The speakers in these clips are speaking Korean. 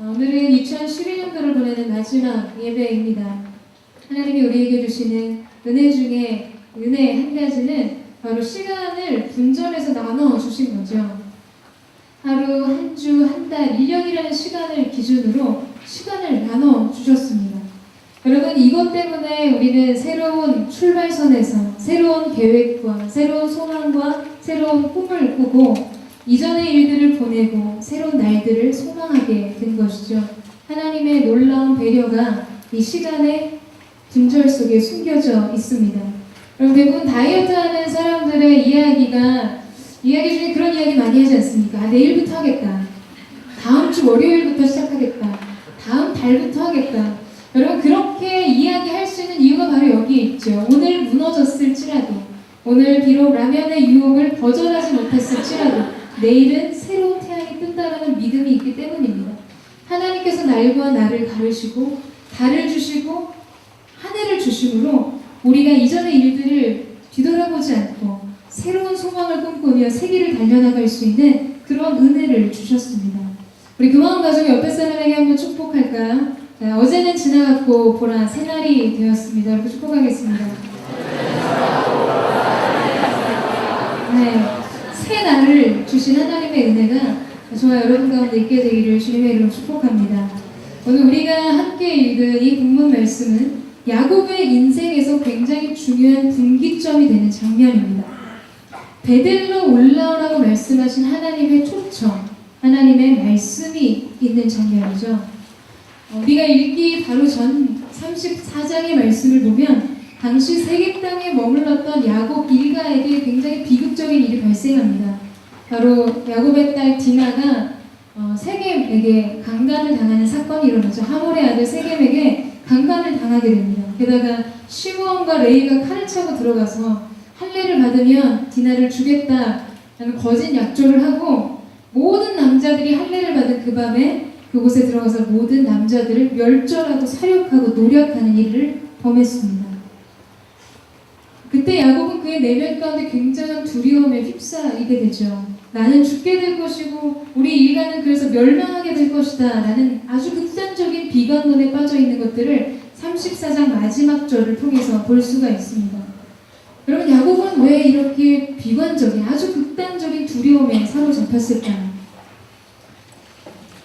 오늘은 2012년도를 보내는 마지막 예배입니다. 하나님이 우리에게 주시는 은혜 중에 은혜 한 가지는 바로 시간을 분절해서 나눠 주신 거죠. 하루, 한 주, 한 달, 1년이라는 시간을 기준으로 시간을 나눠 주셨습니다. 여러분, 이것 때문에 우리는 새로운 출발선에서 새로운 계획과 새로운 소망과 새로운 꿈을 꾸고 이전의 일들을 보내고 새로운 날들을 소망하게 된 것이죠. 하나님의 놀라운 배려가 이 시간의 분절 속에 숨겨져 있습니다. 여러분, 대부분 다이어트하는 사람들의 이야기 중에 그런 이야기 많이 하지 않습니까? 내일부터 하겠다. 다음 주 월요일부터 시작하겠다. 다음 달부터 하겠다. 여러분, 그렇게 이야기할 수 있는 이유가 바로 여기에 있죠. 오늘 무너졌을지라도, 오늘 비록 라면의 유혹을 거절하지 못했을지라도 내일은 새로운 태양이 뜬다라는 믿음이 있기 때문입니다. 하나님께서 날과 나를 가르시고 달을 주시고 하늘을 주심으로 우리가 이전의 일들을 뒤돌아보지 않고 새로운 소망을 꿈꾸며 세계를 달려나갈 수 있는 그런 은혜를 주셨습니다. 우리 그 마음 가지고 옆에 사람에게 한번 축복할까요? 자, 어제는 지나갔고 보라 새날이 되었습니다. 여러분 축복하겠습니다. 네, 새 날을 주신 하나님의 은혜가 저와 여러분 가운데 있게 되기를 주님의 이름으로 축복합니다. 오늘 우리가 함께 읽은 이 본문 말씀은 야곱의 인생에서 굉장히 중요한 분기점이 되는 장면입니다. 베델로 올라오라고 말씀하신 하나님의 초청, 하나님의 말씀이 있는 장면이죠. 우리가 읽기 바로 전 34장의 말씀을 보면 당시 세겜 땅에 머물렀던 야곱 일가에게 굉장히 비극적인 일이 발생합니다. 바로 야곱의 딸 디나가 세겜에게 강간을 당하는 사건이 일어나죠. 하몰의 아들 세겜에게 강간을 당하게 됩니다. 게다가 시므온과 레이가 칼을 차고 들어가서 할례를 받으면 디나를 주겠다라는 거짓 약조를 하고 모든 남자들이 할례를 받은 그 밤에 그곳에 들어가서 모든 남자들을 멸절하고 사육하고 노력하는 일을 범했습니다. 그때 야곱은 그의 내면 가운데 굉장한 두려움에 휩싸이게 되죠. 나는 죽게 될 것이고 우리 일가는 그래서 멸망하게 될 것이다 라는 아주 극단적인 비관론에 빠져 있는 것들을 34장 마지막 절을 통해서 볼 수가 있습니다. 여러분, 야곱은 왜 이렇게 비관적인 아주 극단적인 두려움에 사로잡혔을까요?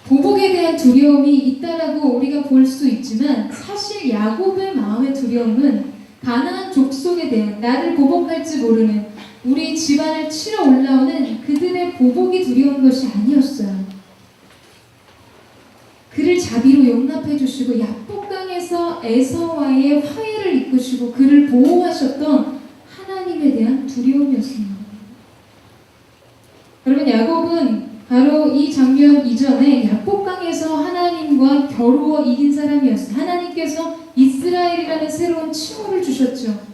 보복에 대한 두려움이 있다라고 우리가 볼 수 있지만 사실 야곱의 마음의 두려움은 가나안 족속에 대한 나를 보복할지 모르는 우리 집안을 치러 올라오는 그들의 보복이 두려운 것이 아니었어요. 그를 자비로 용납해 주시고 야복강에서 에서와의 화해를 이끄시고 그를 보호하셨던 하나님에 대한 두려움이었습니다. 여러분, 야곱은 바로 이 장면 이전에 야복강에서 하나님과 겨루어 이긴 사람이었어요. 하나님께서 이스라엘이라는 새로운 칭호를 주셨죠.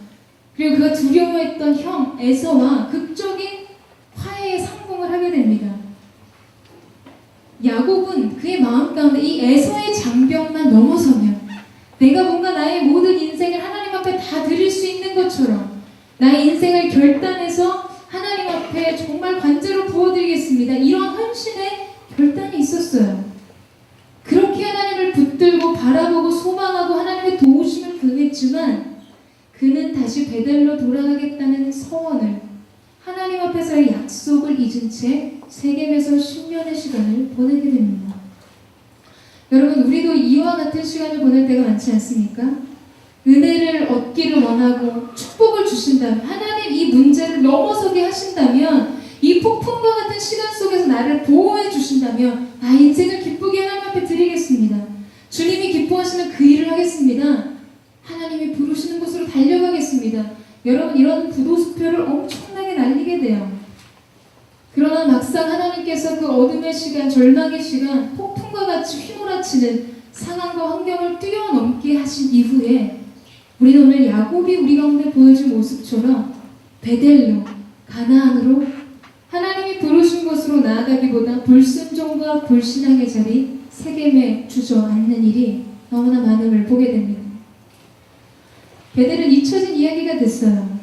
그리고 그가 두려워했던 형 에서와 극적인 화해에 성공을 하게 됩니다. 야곱은 그의 마음 가운데 이 에서의 장벽만 넘어서면 내가 뭔가 나의 모든 인생을 하나님 앞에 다 드릴 수 있는 것처럼 나의 인생을 결단해서 하나님 앞에 정말 관제로 부어드리겠습니다. 이런 헌신의 결단이 있었어요. 그렇게 하나님을 붙들고 바라보고 소망하고 하나님의 도우심을 구했지만 그는 다시 베델로 돌아가겠다는 서원을 하나님 앞에서의 약속을 잊은 채 세겜에서 10년의 시간을 보내게 됩니다. 여러분, 우리도 이와 같은 시간을 보낼 때가 많지 않습니까? 은혜를 얻기를 원하고 축복을 주신다면, 하나님 이 문제를 넘어서게 하신다면, 이 폭풍과 같은 시간 속에서 나를 보호해 주신다면 나 인생을 기쁘게 하나님 앞에 드리겠습니다. 주님이 기뻐하시는 그 일을 하겠습니다. 하나님이 부르시는 곳으로 달려가겠습니다. 여러분, 이런 부도수표를 엄청나게 날리게 돼요. 그러나 막상 하나님께서 그 어둠의 시간, 절망의 시간, 폭풍과 같이 휘몰아치는 상황과 환경을 뛰어넘게 하신 이후에 우리는 오늘 야곱이 우리 가운데 보여준 모습처럼 베델로, 가나안으로 하나님이 부르신 곳으로 나아가기보다 불순종과 불신앙의 자리 세겜에 주저앉는 일이 너무나 많음을 보게 됩니다. 베델은 잊혀진 이야기가 됐어요.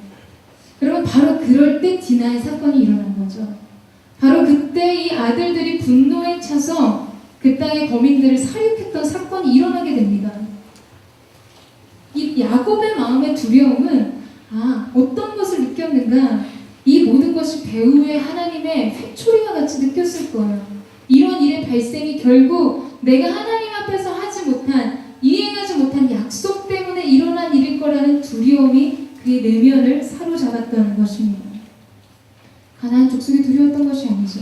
여러분, 바로 그럴 때 디나의 사건이 일어난 거죠. 바로 그때 이 아들들이 분노에 차서 그 땅의 거민들을 살육했던 사건이 일어나게 됩니다. 이 야곱의 마음의 두려움은 어떤 것을 느꼈는가? 이 모든 것이 배후의 하나님의 회초리와 같이 느꼈을 거예요. 이런 일의 발생이 결국 내가 하나님 앞에서 하지 못한, 이행하지 못한 약속 때문에 일어난 일일 거라는 두려움이 그의 내면을 사로잡았던 것입니다. 가나안 족속이 두려웠던 것이 아니죠.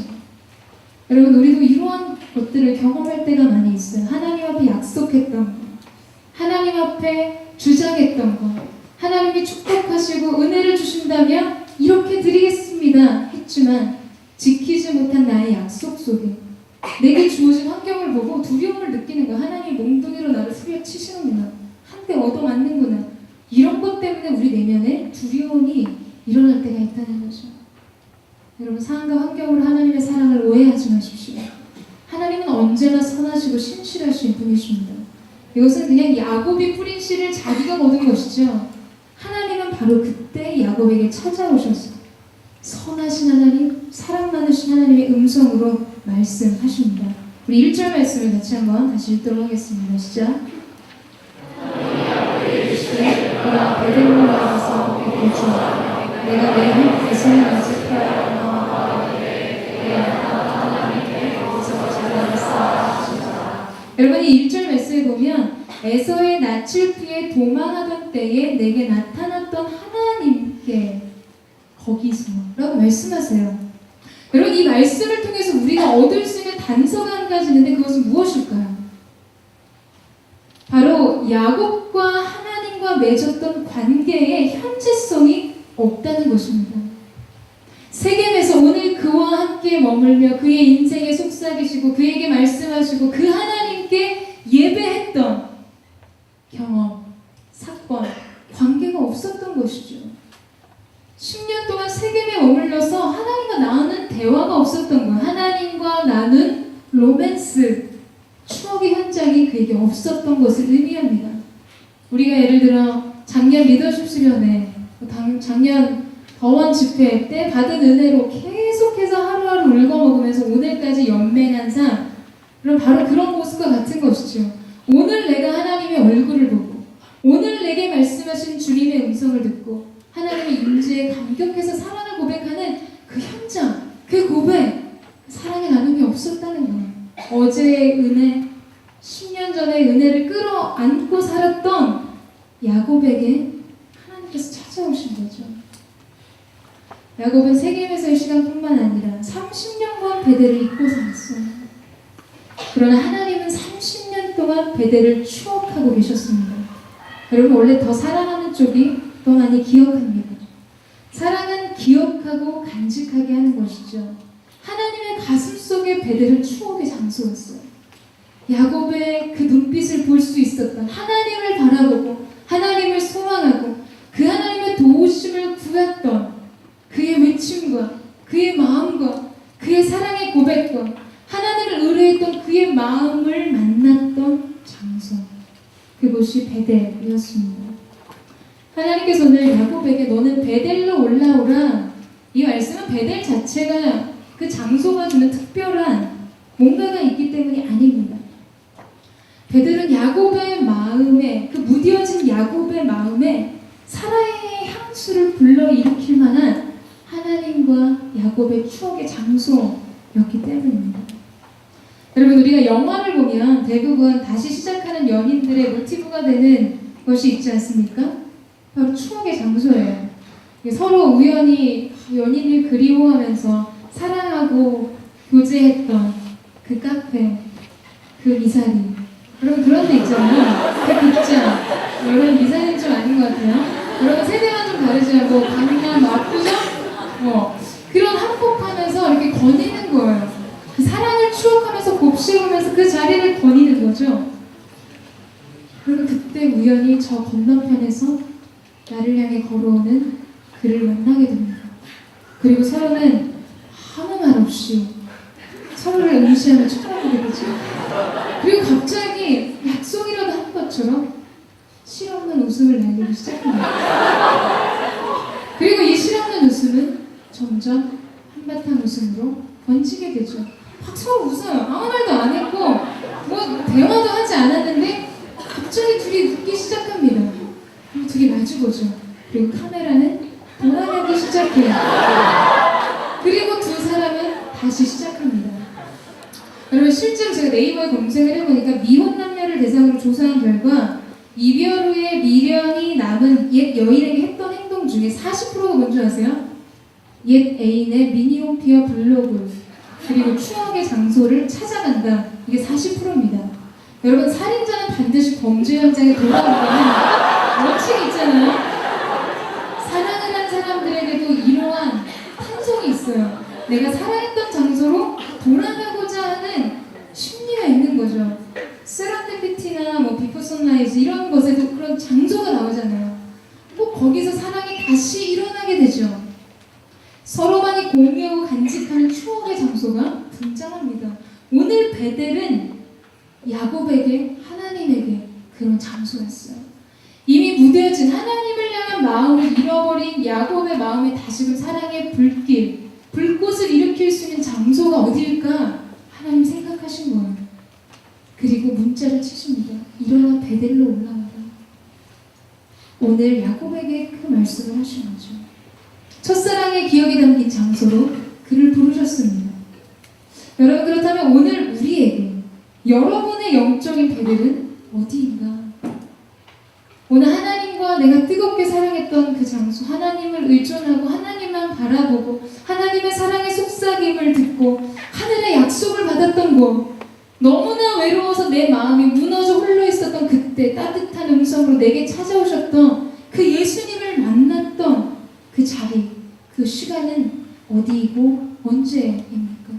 여러분, 우리도 이러한 것들을 경험할 때가 많이 있어요. 하나님 앞에 약속했던 것, 하나님 앞에 주장했던 것, 하나님이 축복하시고 은혜를 주신다면 이렇게 드리겠습니다 했지만 지키지 못한 나의 약속 속에 내게 주어진 환경을 보고 두려움을 느끼는 거야. 하나님이 몽둥이로 나를 후려치시는구나, 한 대 얻어맞는구나. 이런 것 때문에 우리 내면에 두려움이 일어날 때가 있다는 거죠. 여러분, 상황과 환경으로 하나님의 사랑을 오해하지 마십시오. 하나님은 언제나 선하시고 신실하신 분이십니다. 이것은 그냥 야곱이 뿌린 씨를 자기가 거둔 것이죠. 하나님은 바로 그때 야곱에게 찾아오셔서 선하신 하나님, 사랑 많으신 하나님의 음성으로 말씀하십니다. 우리 1절 말씀을 같이 한번 다시 읽도록 하겠습니다. 시작. 내가 베델로 나가서 베델 주라. 내가 내 백성을 연습하여 여러분, 이 1절 말씀에 보면 에서의 낯을 피해 도망하던 때에 내게 나타났던 하나님께 거기서 라고 말씀하세요. 여러분, 이 말씀을 통해서 우리가 얻을 수 있는 단서가 한 가지 있는데 그것은 무엇일까요? 바로 야곱과 하나님과 맺었던 관계의 현재성이 없다는 것입니다. 세겜에서 오늘 그와 함께 머물며 그의 인생에 속삭이시고 그에게 말씀하시고 그 하나님께 예배했던 경험, 사건, 관계가 없었던 것이죠. 10년 동안 세겜에 머물러서 하나님과 나누는 대화가 없었던 거예요. 하나님과 나눈 로맨스, 추억의 현장이 그에게 없었던 것을 의미합니다. 우리가 예를 들어 작년 리더십 수련회, 작년 더원 집회 때 받은 은혜로 계속해서 하루하루 울거먹으면서 오늘까지 연맹한 삶, 그럼 바로 그런 모습과 같은 것이죠. 오늘 내가 하나님의 얼굴을 보고 오늘 내게 말씀하신 주님의 음성을 듣고 하나님의 임재에 감격해서 사랑을 고백하는 그 현장, 그 고백, 사랑의 나눔이 없었다는 거예요. 어제의 은혜, 10년 전의 은혜를 끌어안고 살았던 야곱에게 하나님께서 찾아오신 거죠. 야곱은 세겜에서의 시간뿐만 아니라 30년간 베델을 잊고 살았어요. 그러나 하나님은 30년 동안 베델을 추억하고 계셨습니다. 여러분, 원래 더 사랑하는 쪽이 더 많이 기억합니다. 사랑은 기억하고 간직하게 하는 것이죠. 하나님의 가슴 속에 베델은 추억의 장소였어요. 야곱의 그 눈빛을 볼 수 있었던, 하나님을 바라보고 하나님을 소망하고 그 하나님의 도우심을 구했던 그의 외침과 그의 마음과 그의 사랑의 고백과 하나님을 의뢰했던 그의 마음을 만났던 장소, 그곳이 베델이었습니다. 하나님께서 오늘 야곱에게 너는 베델로 올라오라. 이 말씀은 베델 자체가 그 장소가 주는 특별한 뭔가가 있기 때문이 아닙니다. 베델은 야곱의 마음에, 그 무뎌진 야곱의 마음에 사랑의 향수를 불러일으킬 만한 하나님과 야곱의 추억의 장소였기 때문입니다. 여러분, 우리가 영화를 보면 대부분 다시 시작하는 연인들의 모티브가 되는 것이 있지 않습니까? 바로 추억의 장소예요. 서로 우연히 연인을 그리워하면서 사랑하고 교제했던 그 카페, 그 미사리. 여러분, 그런 데 있잖아요. 그 극장. 여러분, 미사리는 좀 아닌 것 같아요. 여러분, 세대가 좀 다르지만 뭐 강남, 압구정? 그런 한복하면서 이렇게 거니는 거예요. 그 사랑을 추억하면서 곱씹으면서 그 자리를 거니는 거죠. 그리고 그때 우연히 저 건너편에서 나를 향해 걸어오는 그를 만나게 됩니다. 그리고 서로는 아무 말 없이 서로를 응시하며 쳐다보게 되죠. 그리고 갑자기 약속이라도 한 것처럼 실없는 웃음을 날리기 시작합니다. 그리고 이 실없는 웃음은 점점 한바탕 웃음으로 번지게 되죠. 막 서로 웃어요. 아무 말도 안 했고 뭐 대화도 하지 않았는데 갑자기 둘이 웃기 시작합니다. 그리고 둘이 마주보죠. 그리고 카메라는 돌아가기 시작해요. 그리고 두 사람은 다시 시작합니다. 여러분, 실제로 제가 네이버에 검색을 해보니까 미혼 남녀를 대상으로 조사한 결과 이별 후에 미련이 남은 옛 여인에게 했던 행동 중에 40%가 뭔지 아세요? 옛 애인의 미니홈피어 블로그, 그리고 추억의 장소를 찾아간다. 이게 40%입니다. 여러분, 살인자는 반드시 범죄 현장에 돌아온다는 원칙이 있잖아요. 사랑을 한 사람들에게도 이러한 탄성이 있어요. 내가 사랑했던 장소로 돌아가고자 하는 심리가 있는 거죠. 세런디피티나 뭐 비포 선라이즈 이런 것에도 그런 장소가 나오잖아요. 꼭 거기서 사랑이 다시 일어나게 되죠. 서로만이 공유하고 간직하는 추억의 장소가 등장합니다. 오늘 베델은 야곱에게, 하나님에게 그런 장소였어요. 이미 무뎌진 하나님을 향한 마음을 잃어버린 야곱의 마음에 다시금 사랑의 불길, 불꽃을 일으킬 수 있는 장소가 어디일까? 하나님 생각하신 거예요. 그리고 문자를 치십니다. 일어나 베델로 올라가라. 오늘 야곱에게 그 말씀을 하신 거죠. 첫사랑의 기억이 담긴 장소로 그를 부르셨습니다. 여러분, 그렇다면 오늘 우리에게 여러분의 영적인 베델은 어디인가? 오늘 하나님과 내가 뜨겁게 사랑했던 그 장소, 하나님을 의존하고 하나님만 바라보고 하나님의 사랑의 속삭임을 듣고 하늘의 약속을 받았던 곳, 너무나 외로워서 내 마음이 무너져 홀려 있었던 그때 따뜻한 음성으로 내게 찾아오셨던 그 예수님을 만났던 그 자리, 그 시간은 어디이고 언제입니까?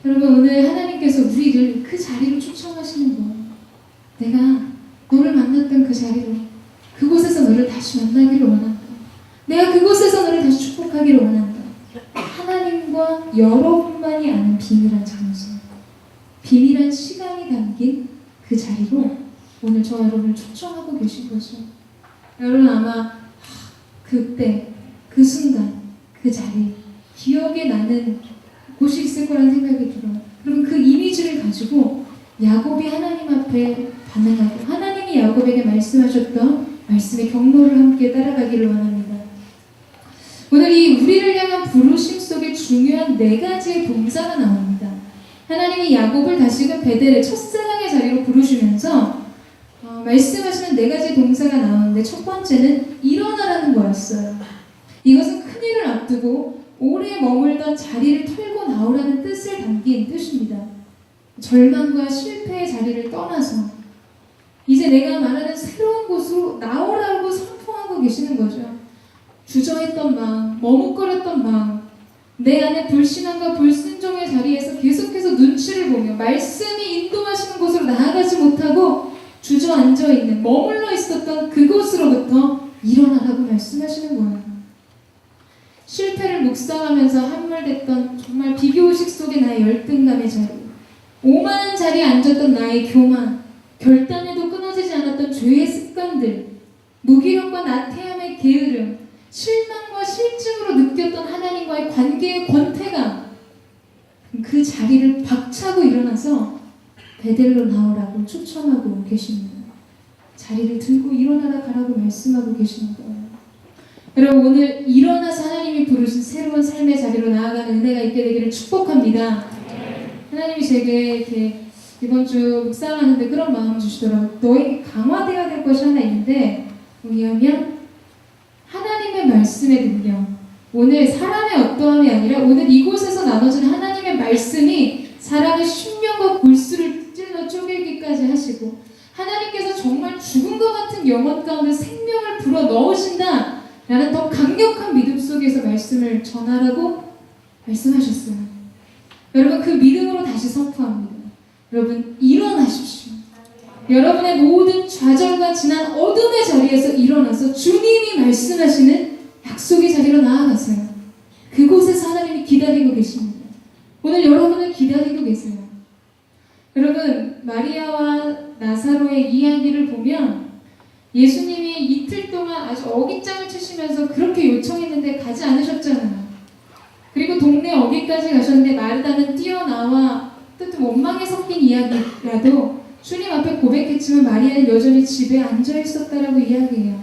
여러분, 오늘 하나님께서 우리를 그 자리로 초청하시는 거예요. 내가 너를 만났던 그 자리로, 그곳에서 너를 다시 만나기를 원한다. 내가 그곳에서 너를 다시 축복하기를 원한다. 하나님과 여러분만이 아는 비밀한 장소, 비밀한 시간이 담긴 그 자리로 오늘 저와 여러분을 초청하고 계신 거죠. 여러분, 아마 그때, 그 순간, 그 자리, 기억에 나는 곳이 있을 거라는 생각이 들어요. 그럼 그 이미지를 가지고 야곱이 하나님 앞에 반응하고 하나님이 야곱에게 말씀하셨던 말씀의 경로를 함께 따라가기를 원합니다. 오늘 이 우리를 향한 부르심 속에 중요한 4가지의 동사가 나옵니다. 하나님이 야곱을 다시금 베델의 첫사랑의 자리로 부르시면서 말씀하시는 4가지 동사가 나오는데, 첫 번째는 일어나라는 거였어요. 이것은 큰일을 앞두고 오래 머물던 자리를 털고 나오라는 뜻을 담긴 뜻입니다. 절망과 실패의 자리를 떠나서 이제 내가 말하는 새로운 곳으로 나오라고 선포하고 계시는 거죠. 주저했던 마음, 머뭇거렸던 마음, 내 안에 불신앙과 불순종의 자리에서 계속해서 눈치를 보며 말씀이 인도하시는 곳으로 나아가지 못하고 주저앉아있는, 머물러 있었던 그곳으로부터 일어나라고 말씀하시는 거예요. 실패를 묵상하면서 함몰됐던 정말 비교의식 속의 나의 열등감의 자리, 오만한 자리에 앉았던 나의 교만, 결단에도 끊어지지 않았던 죄의 습관들, 무기력과 나태함의 게으름, 실망과 실증으로 느꼈던 하나님과의 관계의 권태감, 그 자리를 박차고 일어나서 베델로 나오라고 초청하고 계십니다. 자리를 들고 일어나라 가라고 말씀하고 계시는 거예요. 여러분, 오늘 일어나서 하나님이 부르신 새로운 삶의 자리로 나아가는 은혜가 있게 되기를 축복합니다. 하나님이 제게 이렇게 이번 주 묵상하는데 그런 마음을 주시더라고요. 너에게 강화되어야 될 것이 하나 있는데, 뭐냐면 하나님의 말씀의 능력. 오늘 사람의 어떠함이 아니라 오늘 이곳에서 나눠진 하나님의 말씀이 사람의 심령과 골수를 찔러 쪼개기까지 하시고, 하나님께서 정말 죽은 것 같은 영혼 가운데 생명을 불어 넣으신다 라는 더 강력한 믿음 속에서 말씀을 전하라고 말씀하셨어요. 여러분, 그 믿음으로 다시 선포합니다. 여러분, 일어나십시오. 여러분의 모든 좌절과 지난 어둠의 자리에서 일어나서 주님이 말씀하시는 약속의 자리로 나아가세요. 그곳에서 하나님이 기다리고 계십니다. 오늘 여러분을 기다리고 계세요. 여러분, 마리아와 나사로의 이야기를 보면 예수님이 이틀 동안 아주 어깃장을 치시면서 그렇게 요청했는데 가지 않으셨잖아요. 그리고 동네 어귀까지 가셨는데 마르다는 뛰어나와 뜻 원망에 섞인 이야기라도 주님 앞에 고백했지만 마리아는 여전히 집에 앉아 있었다라고 이야기해요.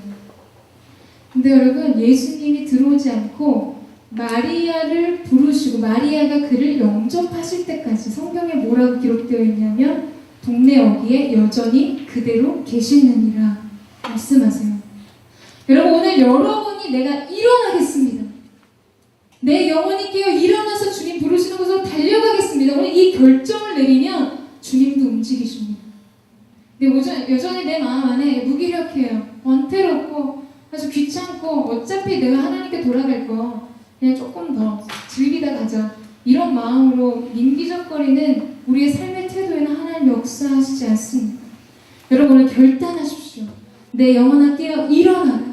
근데 여러분, 예수님이 들어오지 않고 마리아를 부르시고 마리아가 그를 영접하실 때까지 성경에 뭐라고 기록되어 있냐면 동네 어귀에 여전히 그대로 계시느니라 말씀하세요. 여러분, 오늘 여러분이 내가 일어나겠습니다, 내 영혼이 깨어 일어나서 주님 부르시는 곳으로 달려가겠습니다, 오늘 이 결정을 내리면 주님도 움직이십니다. 근데 여전히 내 마음 안에 무기력해요, 번태롭고 아주 귀찮고 어차피 내가 하나님께 돌아갈 거 그냥 조금 더 즐기다 가자, 이런 마음으로 민기적거리는 우리의 삶의 태도에는 하나님 역사하시지 않습니다. 여러분, 오늘 결단하십시오. 내 영혼아 깨어 일어나라.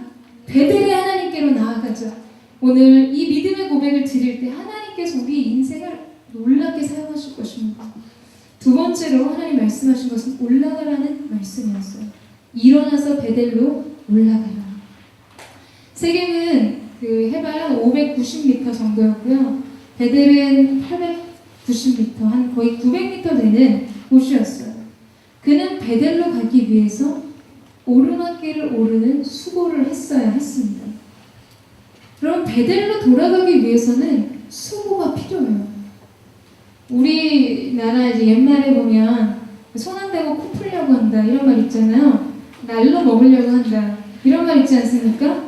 베델의 하나님께로 나아가자. 오늘 이 믿음의 고백을 드릴 때 하나님께서 우리 인생을 놀랍게 사용하실 것입니다. 두 번째로 하나님 말씀하신 것은 올라가라는 말씀이었어요. 일어나서 베델로 올라가라. 세겜은 그 해발 590m 정도였고요. 베델은 890m, 한 거의 900m 되는 곳이었어요. 그는 베델로 가기 위해서 오르막길을 오르는 수고를 했어야 했습니다. 그럼 베델로 돌아가기 위해서는 수고가 필요해요. 우리나라 이제 옛말에 보면 손 안 대고 코 풀려고 한다 이런 말 있잖아요. 날로 먹으려고 한다 이런 말 있지 않습니까?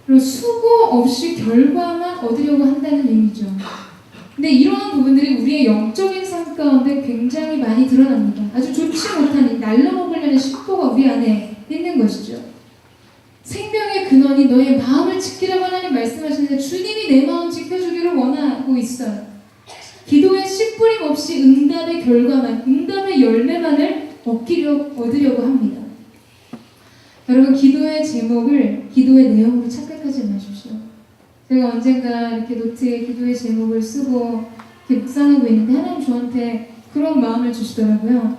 그리고 수고 없이 결과만 얻으려고 한다는 의미죠. 근데 이러한 부분들이 우리의 영적인 삶 가운데 굉장히 많이 드러납니다. 아주 좋지 못한 이 날로 먹으려는 심보가 우리 안에 있는 것이죠. 생명의 근원이 너의 마음을 지키라고 하나님 말씀하시는데 주님이 내 마음 지켜주기를 원하고 있어요. 기도에 씨 뿌림 없이 응답의 결과만, 응답의 열매만을 얻으려고 합니다. 여러분, 기도의 제목을 기도의 내용으로 착각하지 마십시오. 제가 언젠가 이렇게 노트에 기도의 제목을 쓰고 이렇게 묵상하고 있는데 하나님 저한테 그런 마음을 주시더라고요.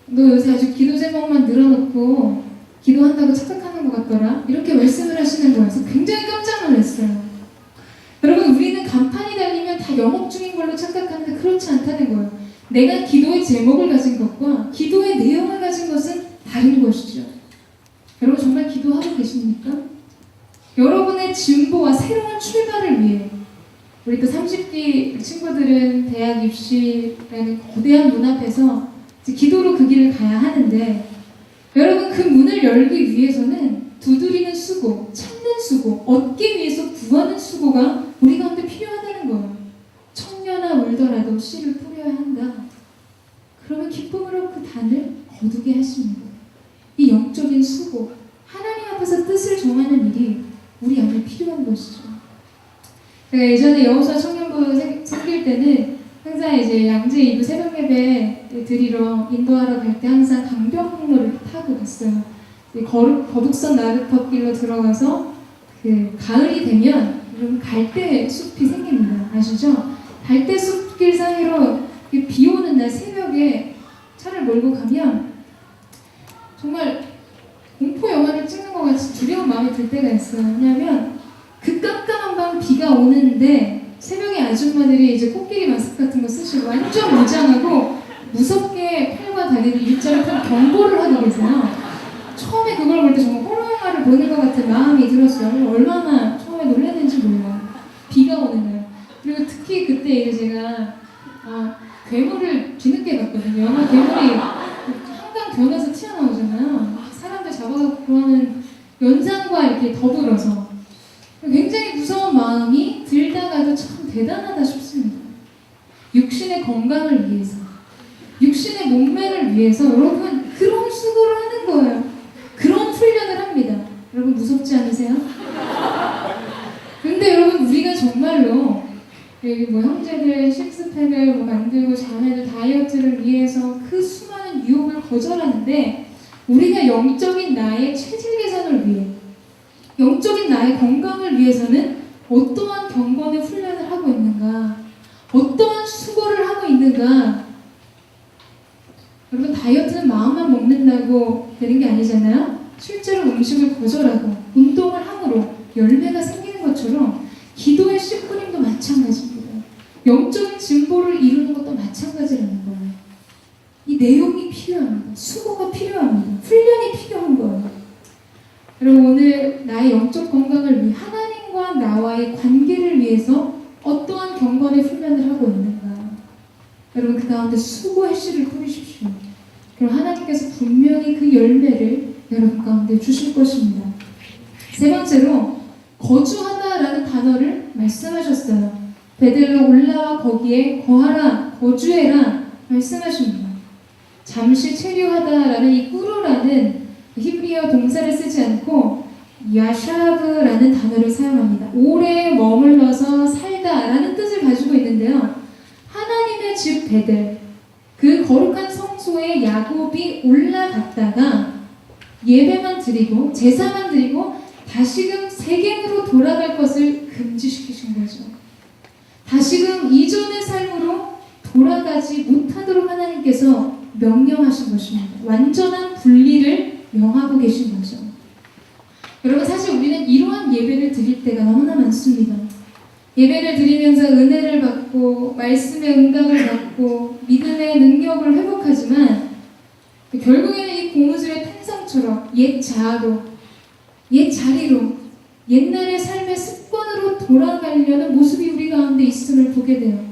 너 요새 아주 기도 제목만 늘어놓고 기도한다고 착각하는 것 같더라, 이렇게 말씀을 하시는 거예요. 그래서 굉장히 깜짝 놀랐어요. 여러분, 우리는 간판이 달리면 다 영업 중인 걸로 착각하는데 그렇지 않다는 거예요. 내가 기도의 제목을 가진 것과 기도의 내용을 가진 것은 다른 것이죠. 여러분, 정말 기도하고 계십니까? 여러분의 진보와 새로운 출발을 위해, 우리 또 30기 친구들은 대학 입시라는 거대한 문 앞에서 기도로 그 길을 가야 하는데, 여러분, 그 문을 열기 위해서는 두드리는 수고, 찾는 수고, 얻기 위해서 구하는 수고가 우리 가운데 필요하다는 거예요. 청년아 울더라도 씨를 뿌려야 한다. 그러면 기쁨으로 그 단을 거두게 하십니다. 이 영적인 수고, 하나님 앞에서 뜻을 정하는 일이 우리 안에 필요한 것이죠. 제가 예전에 여호수아 청년부 섬길 때는 항상 이제 양재 2부 새벽 예배 드리러 인도하러 갈 때 항상 강변북로를 타고 갔어요. 거북선 나루터길로 들어가서 그 가을이 되면 여러분 갈대 숲이 생깁니다. 아시죠? 갈대 숲길 사이로 비 오는 날 새벽에 차를 몰고 가면 정말 공포 영화를 찍는 것 같이 두려운 마음이 들 때가 있어요. 왜냐하면 그 깜깜한 밤 비가 오는데 새벽에 아줌마들이 이제 코끼리 마스크 같은 거 쓰시고 완전 무장하고 무섭게 팔과 다리를 일자로 펴 경보를 하고 계세요. 처음에 그걸 볼 때 정말 호러 영화를 보는 것 같은 마음이 들었어요. 얼마나 처음에 놀랐는지 몰라요. 비가 오는 날. 그리고 특히 그때 이제 제가 괴물을 뒤늦게 봤거든요. 영화 괴물이 한강 변에서 튀어나오잖아요. 사람들 잡아가고 그러는 연상과 이렇게 더불어서 굉장히 무서운 마음이 들다가도 참 대단하다 싶습니다. 육신의 건강을 위해서, 육신의 몸매를 위해서 여러분 그런 수고를 하는 거예요. 그런 훈련을 합니다. 여러분 무섭지 않으세요? 근데 여러분 우리가 정말로 뭐 형제들 식스팩을 뭐 만들고 자매들 다이어트를 위해서 그 수많은 유혹을 거절하는데, 우리가 영적인 나의 체질 개선을 위해, 영적인 나의 건강을 위해서는 어떠한 경건의 훈련을 하고 있는가, 어떠한 수고를 하고 있는가. 여러분 다이어트는 마음만 먹는다고 되는 게 아니잖아요. 실제로 음식을 거절하고 운동을 함으로 열매가 생기는 것처럼 기도의 씨 뿌림도 마찬가지입니다. 영적인 진보를 이루는 것도 마찬가지라는 거예요. 이 내용이 필요합니다. 수고가 필요합니다. 훈련이 필요한 거예요. 여러분, 오늘 나의 영적 건강을 위해 하나님과 나와의 관계를 위해서 어떠한 경건의 훈련을 하고 있는가? 여러분, 그 가운데 수고의 씨를 뿌리십시오. 그럼 하나님께서 분명히 그 열매를 여러분 가운데 주실 것입니다. 세 번째로 거주하다라는 단어를 말씀하셨어요. 베델로 올라와 거기에 거하라, 거주해라 말씀하십니다. 잠시 체류하다라는 이 꾸루라는 히브리어 동사를 쓰지 않고 야샤브라는 단어를 사용합니다. 오래 머물러서 살다라는 뜻을 가지고 있는데요. 하나님의 집 베델, 그 거룩한 성소에 야곱이 올라갔다가 예배만 드리고 제사만 드리고 다시금 세겜으로 돌아갈 것을 금지시키신 거죠. 다시금 이전의 삶으로 돌아가지 못하도록 하나님께서 명령하신 것입니다. 완전한 분리를 명하고 계신 거죠. 여러분, 사실 우리는 이러한 예배를 드릴 때가 너무나 많습니다. 예배를 드리면서 은혜를 받고 말씀의 응답을 받고 믿음의 능력을 회복하지만 결국에는 이 고무줄의 탄성처럼 옛 자아로, 옛 자리로, 옛날의 삶의 습관으로 돌아가려는 모습이 우리 가운데 있음을 보게 돼요.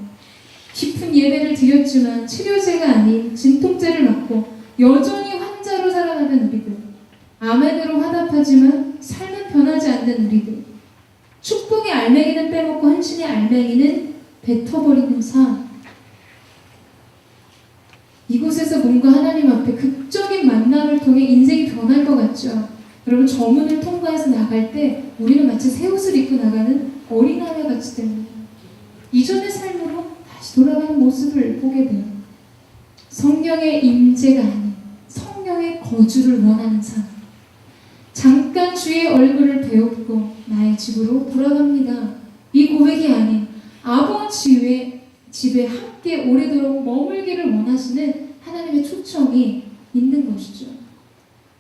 깊은 예배를 드렸지만 치료제가 아닌 진통제를 맞고 여전히 환자로 살아가는 우리들, 아멘으로 화답하지만 삶은 변하지 않는 우리들, 축복의 알맹이는 빼먹고 헌신의 알맹이는 뱉어버리는 삶. 이곳에서 뭔가 하나님 앞에 극적인 만남을 통해 인생이 변할 것 같죠. 여러분, 저 문을 통과해서 나갈 때 우리는 마치 새 옷을 입고 나가는 어린아이와 같이 됩니다. 이전의 삶으로 다시 돌아가는 모습을 보게 돼요. 성령의 임재가 아닌 성령의 거주를 원하는 삶. 잠깐 주의 얼굴을 배우고 나의 집으로 돌아갑니다. 이 고백이 아닌 아버지의 집에 함께 오래도록 머물기를 원하시는 하나님의 초청이 있는 것이죠.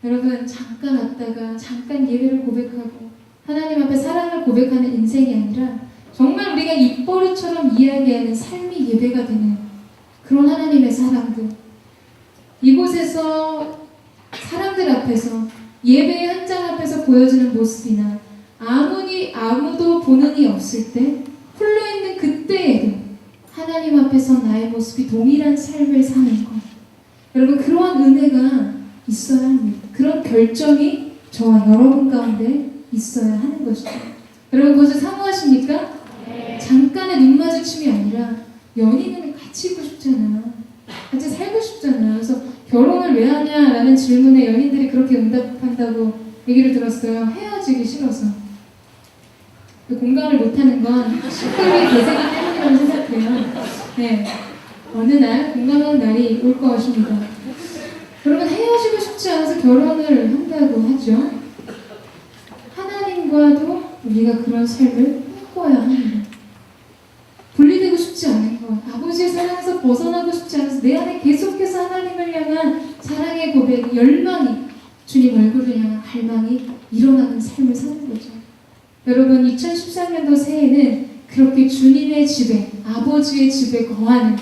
여러분, 잠깐 왔다가 잠깐 예배를 고백하고 하나님 앞에 사랑을 고백하는 인생이 아니라 정말 우리가 입버릇처럼 이야기하는 삶이 예배가 되는 그런 하나님의 사랑들, 이곳에서 사람들 앞에서 예배의 현장 앞에서 보여지는 모습이나 아무도 보는 이 없을 때 홀로 있는 그때에도 하나님 앞에서 나의 모습이 동일한 삶을 사는 것, 여러분, 그러한 은혜가 있어야 합니다. 그런 결정이 저와 여러분 가운데 있어야 하는 것이죠. 여러분, 그것을 사모하십니까? 네. 잠깐의 눈 마주침이 아니라 연인은 같이 있고 싶잖아. 같이 살고 싶잖아. 그래서 결혼을 왜 하냐라는 질문에 연인들이 그렇게 응답한다고 얘기를 들었어요. 헤어지기 싫어서. 공감을 못하는 건 식구의 대세가 때문이라고 생각해요. 네, 어느 날 공감하는 날이 올 것입니다. 여러분, 헤어지고 싶지 않아서 결혼을 한다고 하죠. 하나님과도 우리가 그런 삶을 꿈꿔야 합니다. 분리되고 싶지 않은 것, 아버지의 사랑에서 벗어나고 싶지 않아서 내 안에 계속해서 하나님을 향한 사랑의 고백, 열망이, 주님 얼굴을 향한 갈망이 일어나는 삶을 사는 거죠. 여러분, 2013년도 새해는 그렇게 주님의 집에, 아버지의 집에 거하는,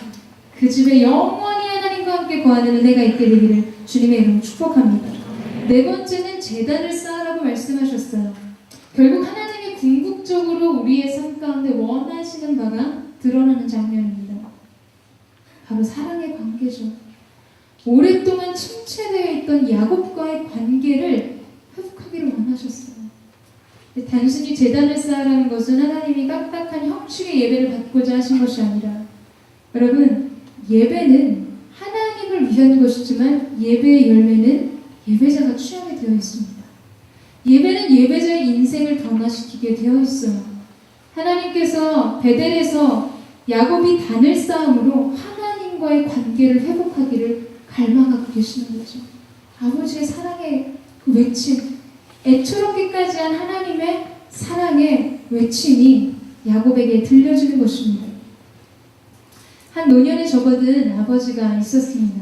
그 집에 영원히 하나님과 함께 거하는 은혜가 있게 되기를 주님의 이름으로 축복합니다. 네 번째는 제단을 쌓으라고 말씀하셨어요. 결국 하나님이 궁극적으로 우리의 삶 가운데 원하시는 바가 드러나는 장면입니다. 바로 사랑의 관계죠. 오랫동안 침체되어 있던 야곱과의 관계를 회복하기를 원하셨어요. 단순히 제단을 쌓으라는 것은 하나님이 깜빡한 형식의 예배를 받고자 하신 것이 아니라, 여러분, 예배는 하나님을 위한 것이지만 예배의 열매는 예배자가 취하게 되어 있습니다. 예배는 예배자의 인생을 변화시키게 되어 있어요. 하나님께서 베델에서 야곱이 단을 쌓음으로 하나님과의 관계를 회복하기를 갈망하고 계시는 거죠. 아버지의 사랑의 그 외침, 애처롭기까지 한 하나님의 사랑의 외침이 야곱에게 들려지는 것입니다. 한 노년에 접어든 아버지가 있었습니다.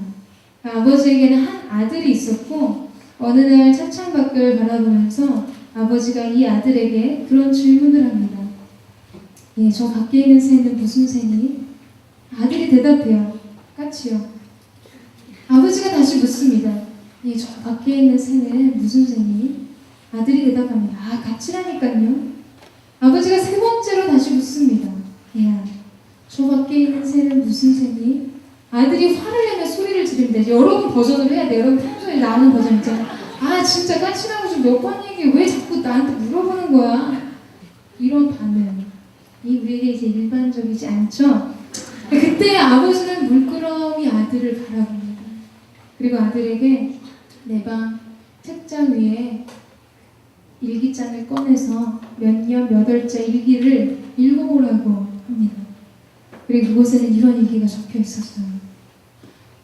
아버지에게는 한 아들이 있었고, 어느 날 차창밖을 바라보면서 아버지가 이 아들에게 그런 질문을 합니다. 예, 저 밖에 있는 새는 무슨 새니? 아들이 대답해요. 까치요. 아버지가 다시 묻습니다. 예, 저 밖에 있는 새는 무슨 새니? 아들이 대답합니다. 아, 까치라니까요. 아버지가 세 번째로 다시 묻습니다. 야, 저 밖에 있는 새는 무슨 새니? 아들이 화를 내며 소리를 지릅니다. 여러 번 버전을 해야 돼요. 여러분 평소에 나오는 버전 있잖아요. 아, 진짜 까치라고 좀 몇 번 얘기해. 왜 자꾸 나한테 물어보는 거야? 이런 반응이 우리에게 이제 일반적이지 않죠? 그때 아버지는 물끄러미 아들을 바라봅니다. 그리고 아들에게 내 방 책장 위에 일기장을 꺼내서 몇 년 몇 월째 일기를 읽어보라고 합니다. 그리고 그곳에는 이런 일기가 적혀 있었어요.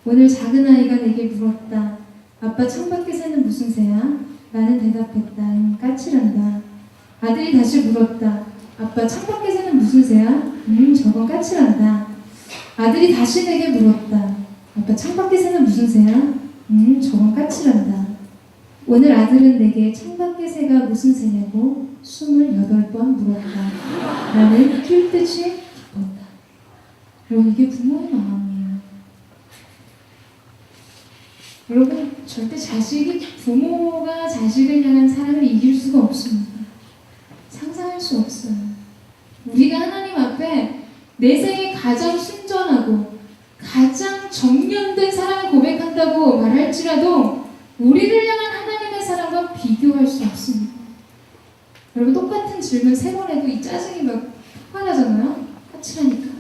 오늘 작은 아이가 내게 물었다. 아빠 창밖에 새는 무슨 새야? 나는 대답했다. 까치란다. 아들이 다시 물었다. 아빠 창밖에 새는 무슨 새야? 저건 까치란다. 아들이 다시 내게 물었다. 아빠 창밖에 새는 무슨 새야? 저건 까치란다. 오늘 아들은 내게 창밖의 새가 무슨 새냐고 28번 물었다. 나는 뛸 듯이 기뻤다. 여러분, 이게 부모의 마음이에요. 여러분, 절대 부모가 자식을 향한 사랑을 이길 수가 없습니다. 상상할 수 없어요. 우리가 하나님 앞에 내 생에 가장 순전하고 가장 정련된 사랑을 고백한다고 말할지라도 우리를 향한 하나님의 사랑과 비교할 수 없습니다. 여러분, 똑같은 질문 3번 해도 이 짜증이 막 폭발하잖아요. 까칠하니까.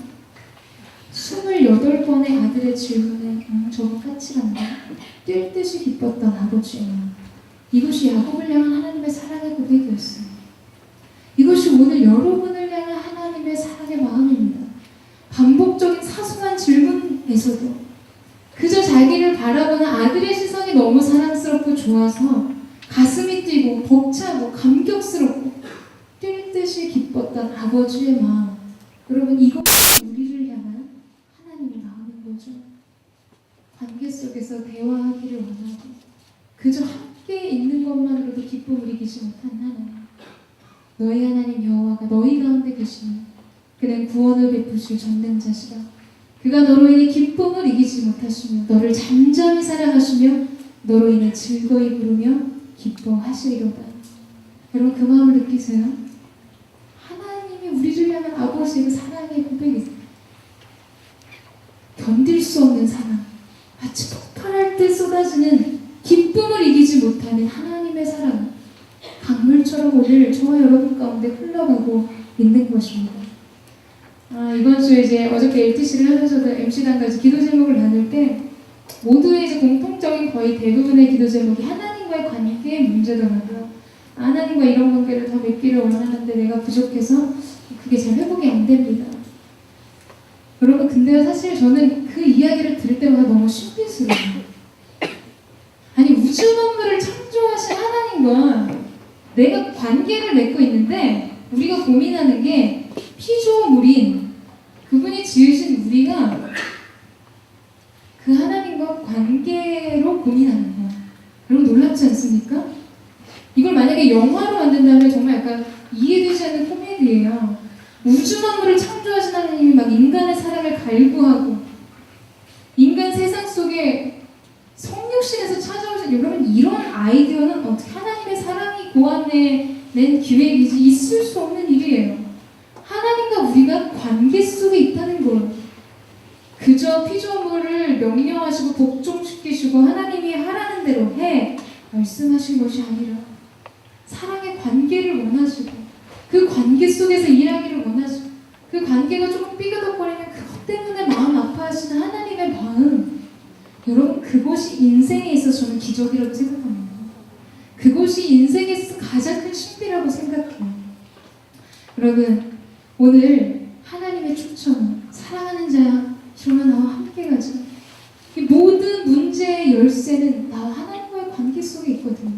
28번의 아들의 질문에 저건 까칠한다. 뛸 듯이 기뻤던 아버지의 마음. 이것이 야곱을 향한 하나님의 사랑의 고백이었어요. 이것이 오늘 여러분을 향한 하나님의 사랑의 마음입니다. 반복적인 사소한 질문에서도 그저 자기를 바라보는 아들의 시선이 너무 사랑스럽고 좋아서 가슴이 뛰고 벅차고 감격스럽고 뛸 듯이 기뻤던 아버지의 마음. 여러분, 이것이 우리를 향한 하나님의 마음인 거죠. 관계 속에서 대화하기를 원하고 그저 함께 있는 것만으로도 기쁨을 이기지 못한 하나님. 너희 하나님 여호와가 너희 가운데 계시니 그는 구원을 베푸실 전능자시라. 그가 너로 인해 기쁨을 이기지 못하시며 너를 잠잠히 사랑하시며 너로 인해 즐거이 부르며 기뻐하시리로다. 여러분, 그 마음을 느끼세요? 하나님이 우리를 향한 아버지의 그 사랑의 고백이 견딜 수 없는 사랑, 마치 폭발할 때 쏟아지는 기쁨을 이기지 못하는 하나님의 사랑, 강물처럼 오늘 저와 여러분 가운데 흘러가고 있는 것입니다. 이번 주에 이제 어저께 LTC를 하면서도 MC단과 기도 제목을 나눌 때 모두의 이제 공통적인 거의 대부분의 기도 제목이 하나님과의 관계의 문제더라고요. 하나님과 이런 관계를 더 맺기를 원하는데 내가 부족해서 그게 잘 회복이 안 됩니다. 여러분, 근데 사실 저는 그 이야기를 들을 때마다 너무 신비스러워요. 아니, 우주 만물을 창조하신 하나님과 내가 관계를 맺고 있는데 우리가 고민하는 게 피조물인 그분이 지으신 우리가 그 하나님과 관계로 고민하는 거야. 여러분, 놀랍지 않습니까? 이걸 만약에 영화로 만든다면 정말 약간 이해되지 않는 코미디예요. 우주 만물을 창조하신 하나님이 막 인간의 사랑을 갈구하고 인간 세상 속에 성육신에서 찾아오신, 여러분, 이런 아이디어는 어떻게 하나님의 사랑이 고안해낸 기획이지 있을 수 없는 일이에요. 하나님과 우리가 관계 속에 있다는 거예요. 그저 피조물을 명령하시고 복종시키시고 하나님이 하라는 대로 해 말씀하신 것이 아니라 사랑의 관계를 원하시고 그 관계 속에서 일하기를 원하시고 그 관계가 조금 삐그덕거리면 그것 때문에 마음 아파하시는 하나님의 마음, 여러분, 그것이 인생에 있어서 저는 기적이라고 생각합니다. 그것이 인생에서 가장 큰 신비라고 생각해요. 여러분, 오늘 하나님의 추천은 사랑하는 자야, 일어나 나와 함께 가자. 이 모든 문제의 열쇠는 나와 하나님과의 관계 속에 있거든요.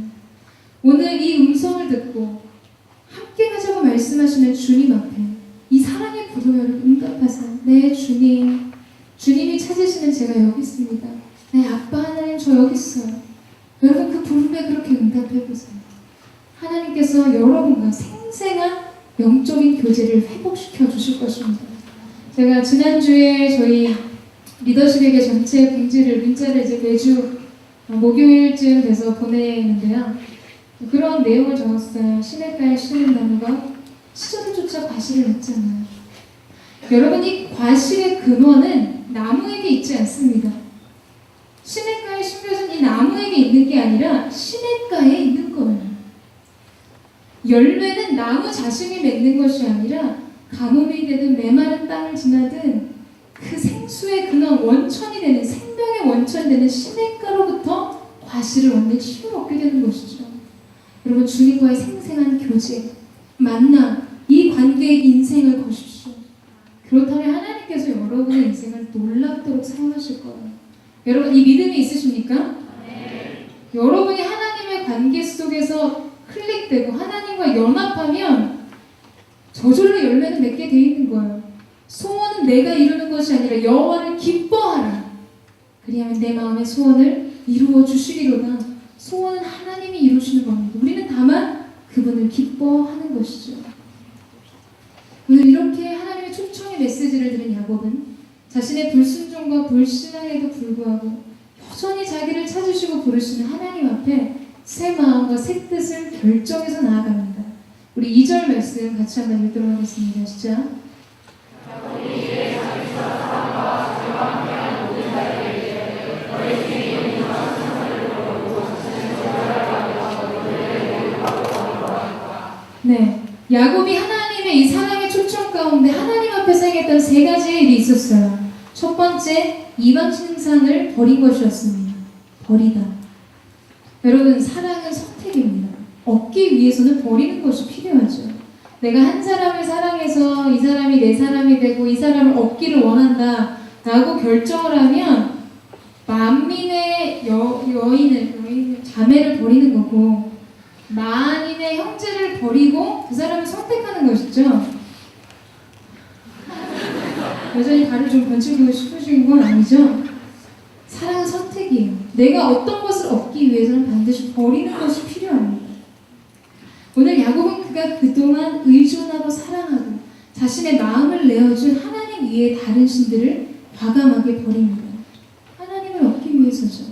오늘 이 음성을 듣고 함께 가자고 말씀하시는 주님 앞에 이 사랑의 부름을 응답하세요. 네, 주님. 주님이 찾으시는 제가 여기 있습니다. 네, 아빠 하나님, 저 여기 있어요. 여러분, 그 부름에 그렇게 응답해보세요. 하나님께서 여러분과 생생한 영적인 교제를 회복시켜 주실 제가 지난주에 저희 리더십에게 전체 공지를 문자를 이제 매주 목요일쯤 돼서 보내는데요. 그런 내용을 적었어요. 시냇가에 심은 나무가 시절조차 과실을 맺잖아요. 여러분, 이 과실의 근원은 나무에게 있지 않습니다. 시냇가에 심겨진 이 나무에게 있는 게 아니라 시냇가에 있는 거예요. 열매는 나무 자신이 맺는 것이 아니라 가뭄이 되든 메마른 땅을 지나든 그 생수의 근원, 원천이 되는, 생명의 원천이 되는 시냇가로부터 과실을 얻는 힘을 얻게 되는 것이죠. 여러분, 주님과의 생생한 교제, 만남, 이 관계에 인생을 거십시오. 그렇다면 하나님께서 여러분의 인생을 놀랍도록 사용하실 거예요. 여러분, 이 믿음이 있으십니까? 네. 여러분이 하나님의 관계 속에서 클릭되고 하나님과 연합하면 저절로 열매는 맺게 돼 있는 거예요. 소원은 내가 이루는 것이 아니라 여호와를 기뻐하라. 그리하면 내 마음의 소원을 이루어 주시리로다. 소원은 하나님이 이루시는 겁니다. 우리는 다만 그분을 기뻐하는 것이죠. 오늘 이렇게 하나님의 초청의 메시지를 들은 야곱은 자신의 불순종과 불신앙에도 불구하고 여전히 자기를 찾으시고 부르시는 하나님 앞에 새 마음과 새 뜻을 결정해서 나아갑니다. 우리 2절 말씀 같이 한번 읽도록 하겠습니다. 시작. 네, 야곱이 하나님의 이 사랑의 초청 가운데 하나님 앞에서 행했던 세 가지의 일이 있었어요. 첫 번째, 이방 신상을 버린 것이었습니다. 버리다. 여러분, 사랑은 선택입니다. 얻기 위해서는 버리는 것이 필요하죠. 내가 한 사람을 사랑해서 이 사람이 내 사람이 되고 이 사람을 얻기를 원한다 라고 결정을 하면 만민의 여인을 자매를 버리는 거고 만인의 형제를 버리고 그 사람을 선택하는 것이죠. 여전히 발을 좀 번지고 싶으신 건 아니죠? 사랑은 선택이에요. 내가 어떤 것을 얻기 위해서는 반드시 버리는 것이 필요합니다. 오늘 야곱은 그가 그동안 의존하고 사랑하고 자신의 마음을 내어준 하나님 위에 다른 신들을 과감하게 버립니다. 하나님을 얻기 위해서죠.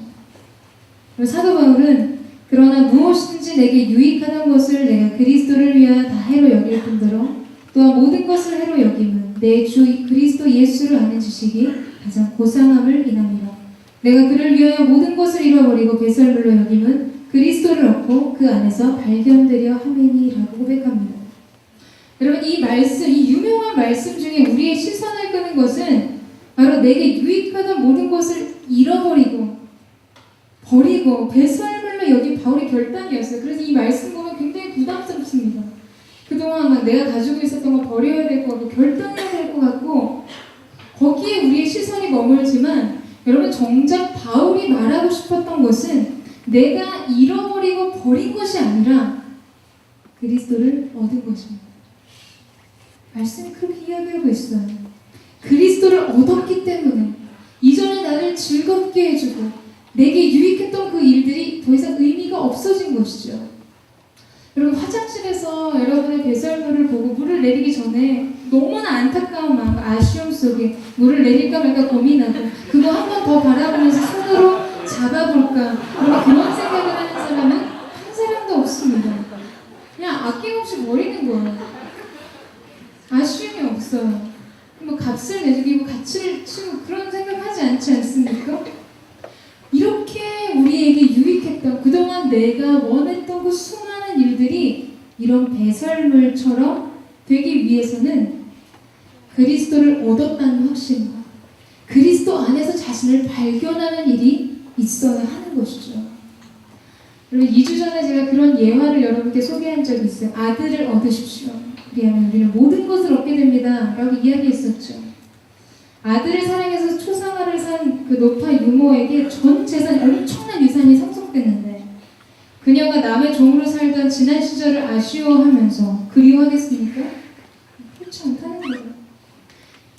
사도 바울은 그러나 무엇이든지 내게 유익하던 것을 내가 그리스도를 위하여 다 해로 여길 뿐더러 또한 모든 것을 해로 여김은 내 주 그리스도 예수를 아는 지식이 가장 고상함을 인함이라. 내가 그를 위하여 모든 것을 잃어버리고 배설물로 여김은 그리스도를 얻고 그 안에서 발견되려 함이니라고 고백합니다. 여러분, 이 말씀, 이 유명한 말씀 중에 우리의 시선을 끄는 것은 바로 내게 유익하던 모든 것을 잃어버리고 버리고 배설물로 여긴 바울의 결단이었어요. 그래서 이 말씀 보면 굉장히 부담스럽습니다. 그동안 막 내가 가지고 있었던 거 버려야 될 것 같고 결단해야 될 것 같고 거기에 우리의 시선이 머물지만 여러분, 정작 바울이 말하고 싶었던 것은 내가 잃어버리고 버린 것이 아니라 그리스도를 얻은 것입니다. 말씀이 그렇게 이야기하고 있어요. 그리스도를 얻었기 때문에 이전에 나를 즐겁게 해주고 내게 유익했던 그 일들이 더 이상 의미가 없어진 것이죠. 여러분, 화장실에서 여러분의 배설물을 보고 물을 내리기 전에 너무나 안타까운 마음, 아쉬움 속에 물을 내릴까 말까 고민하고 그거 한 번 더 바라보면서 손으로 잡아볼까 그런 생각을 하는 사람은 한 사람도 없습니다. 그냥 아낌없이 버리는 거예요. 아쉬움이 없어요. 뭐 값을 매기고 가치를 치고 그런 생각하지 않지 않습니까? 이렇게 우리에게 유익했던 그동안 내가 원했던 그 수많은 일들이 이런 배설물처럼 되기 위해서는 그리스도를 얻었다는 확신과 그리스도 안에서 자신을 발견하는 일이 있어야 하는 것이죠. 여러분, 2주 전에 제가 그런 예화를 여러분께 소개한 적이 있어요. 아들을 얻으십시오. 그리하면 우리는 모든 것을 얻게 됩니다. 라고 이야기했었죠. 아들을 사랑해서 초상화를 산 그 노파 유모에게 전 재산, 엄청난 유산이 상속됐는데 그녀가 남의 종으로 살던 지난 시절을 아쉬워하면서 그리워하겠습니까? 그렇지 않다는 거예요.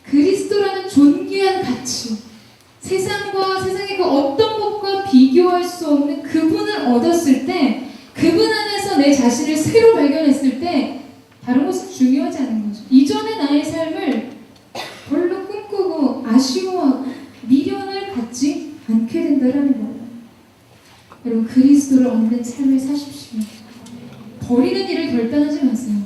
그리스도라는 존귀한 가치, 세상과 세상의 그 어떤 것과 비교할 수 없는 그분을 얻었을 때 그분 안에서 내 자신을 새로 발견했을 때 다른 것은 중요하지 않은 거죠. 이전의 나의 삶을 별로 아쉬워하고 미련을 갖지 않게 된다라는 거예요. 여러분, 그리스도를 얻는 삶을 사십시오. 버리는 일을 결단하지 마세요.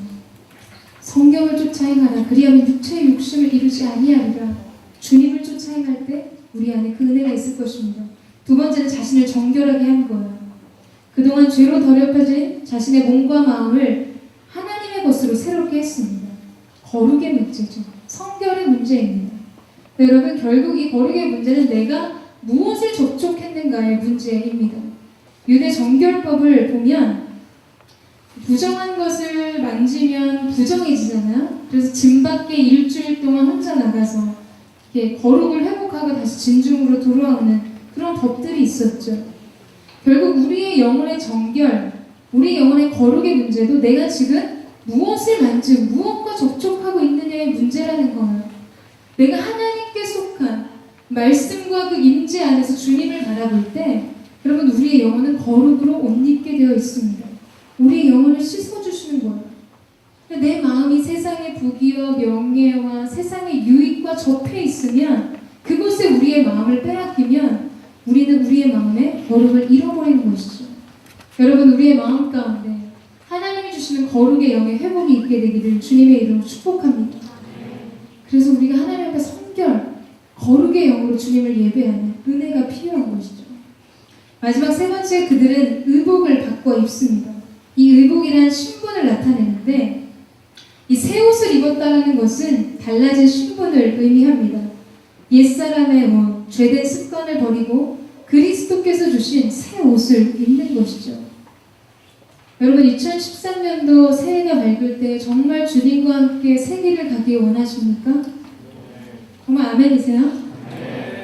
성경을 쫓아 행하라. 그리하면 육체의 욕심을 이루지 아니하리라. 주님을 쫓아 행할 때 우리 안에 그 은혜가 있을 것입니다. 두 번째는 자신을 정결하게 하는 거예요. 그동안 죄로 더럽혀진 자신의 몸과 마음을 하나님의 것으로 새롭게 했습니다. 거룩의 문제죠. 성결의 문제입니다. 여러분, 결국 이 거룩의 문제는 내가 무엇을 접촉했는가의 문제입니다. 유대 정결법을 보면 부정한 것을 만지면 부정해지잖아요. 그래서 진 밖에 일주일 동안 혼자 나가서 거룩을 회복하고 다시 진중으로 돌아오는 그런 법들이 있었죠. 결국 우리의 영혼의 정결, 우리 영혼의 거룩의 문제도 내가 지금 무엇을 만지고 무엇과 접촉하고 있느냐의 문제라는 거예요. 내가 하나님께 속한 말씀과 그 임재 안에서 주님을 바라볼 때 여러분, 우리의 영혼은 거룩으로 옷 입게 되어 있습니다. 우리의 영혼을 씻어주시는 거예요. 내 마음이 세상의 부귀와 명예와 세상의 유익과 접해 있으면 그곳에 우리의 마음을 빼앗기면 우리는 우리의 마음에 거룩을 잃어버리는 것이죠. 여러분, 우리의 마음 가운데 하나님이 주시는 거룩의 영의 회복이 있게 되기를 주님의 이름으로 축복합니다. 그래서 우리가 하나님 앞에 성결, 거룩의 영으로 주님을 예배하는 은혜가 필요한 것이죠. 마지막 세 번째, 그들은 의복을 바꿔 입습니다. 이 의복이란 신분을 나타내는데 이 새 옷을 입었다는 것은 달라진 신분을 의미합니다. 옛사람의 옷, 죄된 습관을 버리고 그리스도께서 주신 새 옷을 입는 것이죠. 여러분, 2013년도 새해가 밝을 때 정말 주님과 함께 새 길을 가기 원하십니까? 정말 아멘이세요?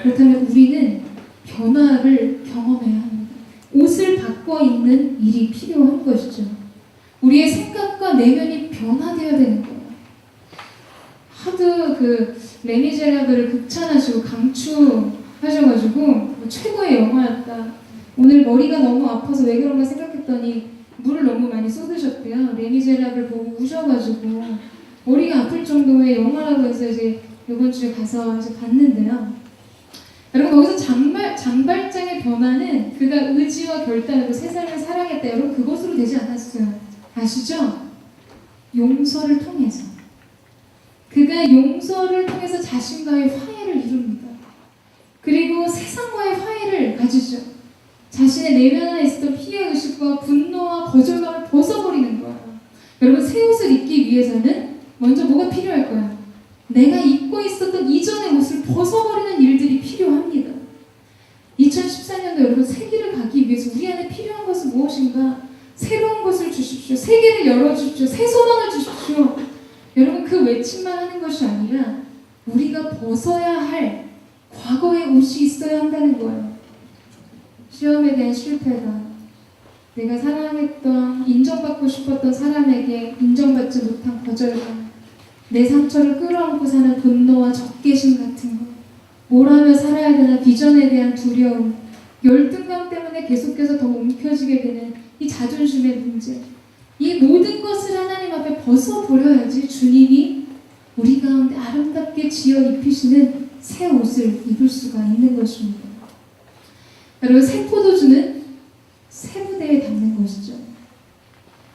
그렇다면 우리는 변화를 경험해야 합니다. 옷을 바꿔 입는 일이 필요한 것이죠. 우리의 생각과 내면이 변화되어야 되는 거예요. 하도 레미제라블을 극찬하시고 강추하셔가지고 최고의 영화였다. 오늘 머리가 너무 아파서 왜 그런가 생각했더니 물을 너무 많이 쏟으셨대요. 레미제라블 보고 우셔가지고 머리가 아플 정도의 영화라고 해서 이제 이번 주에 가서 이제 봤는데요. 여러분, 거기서 장발장의 변화는 그가 의지와 결단으로 세상을 사랑했다. 여러분, 그것으로 되지 않았어요. 아시죠? 용서를 통해서. 그가 용서를 통해서 자신과의 화해를 이룹니다. 그리고 세상과의 화해를 가지죠. 자신의 내면 안에 있었던 피해 의식과 분노와 거절감을 벗어버리는 거예요. 여러분, 새 옷을 입기 위해서는 먼저 뭐가 필요할 거야? 내가 입고 있었던 이전의 옷을 벗어버리는 일들이 필요합니다. 2014년도 여러분, 새 길을 가기 위해서 우리 안에 필요한 것은 무엇인가? 새로운 것을 주십시오. 세계를 열어주십시오. 새 소망을 주십시오. 여러분, 그 외침만 하는 것이 아니라 우리가 벗어야 할 과거의 옷이 있어야 한다는 거예요. 시험에 대한 실패가, 내가 사랑했던, 인정받고 싶었던 사람에게 인정받지 못한 거절감, 내 상처를 끌어안고 사는 분노와 적개심 같은 것, 뭘 하며 살아야 되나 비전에 대한 두려움, 열등감 때문에 계속해서 더 움켜쥐게 되는 이 자존심의 문제, 이 모든 것을 하나님 앞에 벗어버려야지 주님이 우리 가운데 아름답게 지어 입히시는 새 옷을 입을 수가 있는 것입니다. 여러분, 새 포도주는 새 부대에 담는 것이죠.